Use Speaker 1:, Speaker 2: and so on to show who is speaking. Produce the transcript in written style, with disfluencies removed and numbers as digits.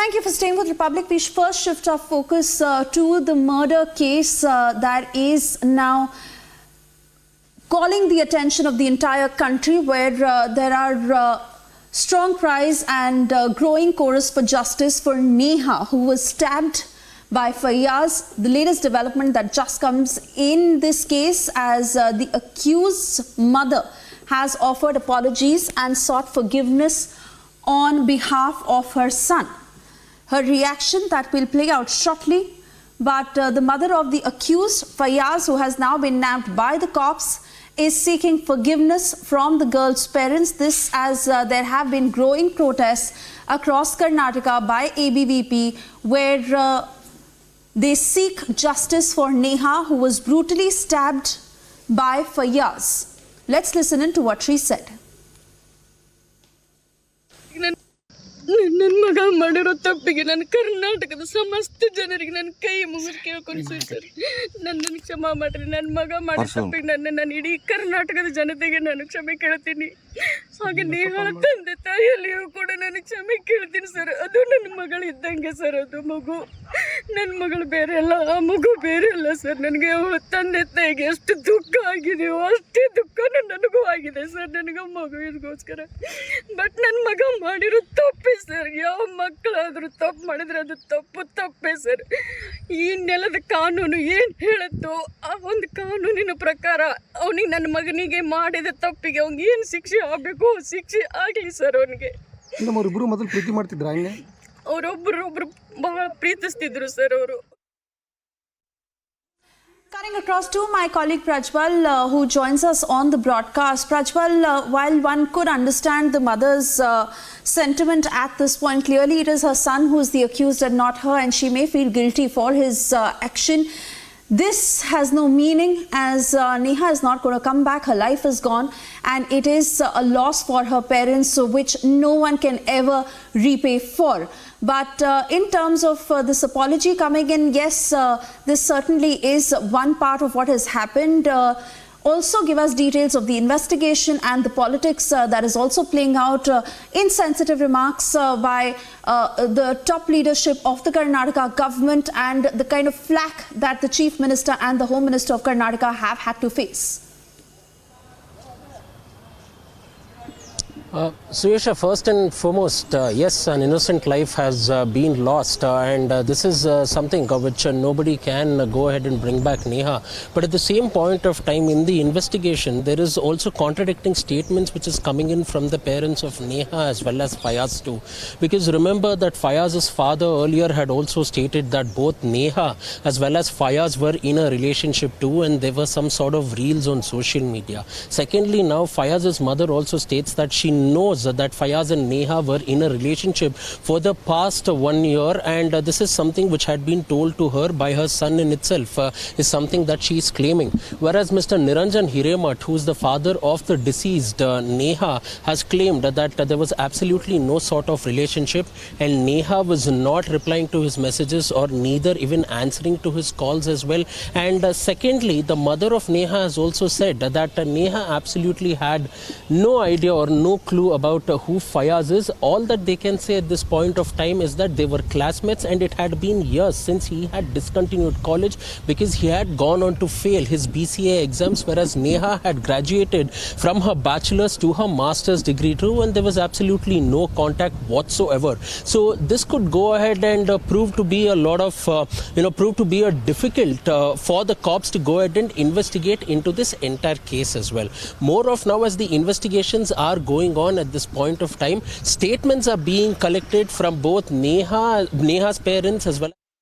Speaker 1: Thank you for staying with Republic. We first shift our focus to the murder case that is now calling the attention of the entire country, where there are strong cries and growing chorus for justice for Neha, who was stabbed by Fayaz. The latest development that just comes in this case, as the accused's mother has offered apologies and sought forgiveness on behalf of her son. Her reaction that will play out shortly, but the mother of the accused, Fayaz, who has now been nabbed by the cops, is seeking forgiveness from the girl's parents. This as there have been growing protests across Karnataka by ABVP, where they seek justice for Neha, who was brutally stabbed by Fayaz. Let's listen in to what she said.
Speaker 2: ನನ್ನ ಮಗ ಮಾಡಿರೋ ತಪ್ಪಿಗೆ ನಾನು ಕರ್ನಾಟಕದ ಸಮಸ್ತ ಜನರಿಗೆ ನನ್ನ ಕೈ ಮುಗಿದು ಕೇಳ್ಕೊಂಡು ಸರ್ ನನ್ನನ್ನು ಕ್ಷಮಾ ಮಾಡ್ರಿ. ನನ್ನ ಮಗ ಮಾಡಿದ ತಪ್ಪಿಗೆ ನಾನು ಇಡೀ ಕರ್ನಾಟಕದ ಜನತೆಗೆ ನಾನು ಕ್ಷಮೆ ಕೇಳ್ತೀನಿ. ಹಾಗೆ ನೇಹಾಳ ತಂದೆ ತಾಯಿಯಲ್ಲಿಯೂ ಕೂಡ ನಾನು ಕ್ಷಮೆ ಕೇಳ್ತೀನಿ ಸರ್. ಅದು ನನ್ನ ಮಗಳು ಇದ್ದಂಗೆ ಸರ್. ಅದು ಮಗು ನನ್ನ ಮಗಳು ಬೇರೆ ಅಲ್ಲ, ಆ ಮಗು ಬೇರೆ ಅಲ್ಲ ಸರ್. ನನಗೆ ಅವಳ ತಂದೆ ತಾಯಿಗೆ ಎಷ್ಟು ದುಃಖ ಆಗಿದೆಯೋ ಅಷ್ಟೇ ದುಃಖ ನನಗೂ ಆಗಿದೆ ಸರ್, ನನಗೆ ಮಗುವಿಗೋಸ್ಕರ. ಬಟ್ ನನ್ನ ಮಗ ಮಾಡಿರೋ ತಪ್ಪೇ ಸರ್. ಯಾವ ಮಕ್ಕಳಾದರೂ ತಪ್ಪು ಮಾಡಿದ್ರೆ ಅದು ತಪ್ಪೇ ಸರ್. ಈ ನೆಲದ ಕಾನೂನು ಏನು ಹೇಳುತ್ತೋ ಆ ಒಂದು ಕಾನೂನಿನ ಪ್ರಕಾರ ಅವನಿಗೆ, ನನ್ನ ಮಗನಿಗೆ ಮಾಡಿದ ತಪ್ಪಿಗೆ ಅವ್ನಿಗೆ ಏನು ಶಿಕ್ಷೆ ಆಗಬೇಕು ಶಿಕ್ಷೆ ಆಗಲಿ ಸರ್. ಅವನಿಗೆ
Speaker 3: ಅವರಿಬ್ಬರು ಮೊದಲು ಪ್ರೀತಿ ಮಾಡ್ತಿದ್ರ?
Speaker 2: ಅವರೊಬ್ಬರು ಬಹಳ ಪ್ರೀತಿಸ್ತಿದ್ರು ಸರ್ ಅವರು.
Speaker 1: Cutting across to my colleague Prajwal, who joins us on the broadcast. Prajwal, while one could understand the mother's sentiment at this point, clearly it is her son who is the accused and not her, and she may feel guilty for his action. This has no meaning, as Neha is not going to come back. Her life is gone, and it is a loss for her parents, which no one can ever repay for. But in terms of this apology coming in, yes, this certainly is one part of what has happened. Also give us details of the investigation and the politics that is also playing out. Insensitive remarks by the top leadership of the Karnataka government, and the kind of flack that the Chief Minister and the Home Minister of Karnataka have had to face.
Speaker 4: Suyesha, first and foremost, yes, an innocent life has been lost, and this is something which nobody can go ahead and bring back Neha. But at the same point of time in the investigation, there is also contradicting statements which is coming in from the parents of Neha as well as Fayaz too. Because remember that Fayaz's father earlier had also stated that both Neha as well as Fayaz were in a relationship too, and there were some sort of reels on social media. Secondly, now Fayaz's mother also states that she knows that Fayaz and Neha were in a relationship for the past 1 year, and this is something which had been told to her by her son in itself, is something that she is claiming. Whereas Mr. Niranjan Hiremat, who is the father of the deceased Neha, has claimed that there was absolutely no sort of relationship, and Neha was not replying to his messages or neither even answering to his calls as well. And secondly, the mother of Neha has also said that Neha absolutely had no idea or no clue about who Fayaz is. All that they can say at this point of time is that they were classmates, and it had been years since he had discontinued college because he had gone on to fail his BCA exams, whereas Neha had graduated from her bachelor's to her master's degree too, and there was absolutely no contact whatsoever. So this could go ahead and prove to be a lot of prove to be a difficult for the cops to go ahead and investigate into this entire case as well. More of now, as the investigations are going on at this point of time, statements are being collected from both Neha's parents as well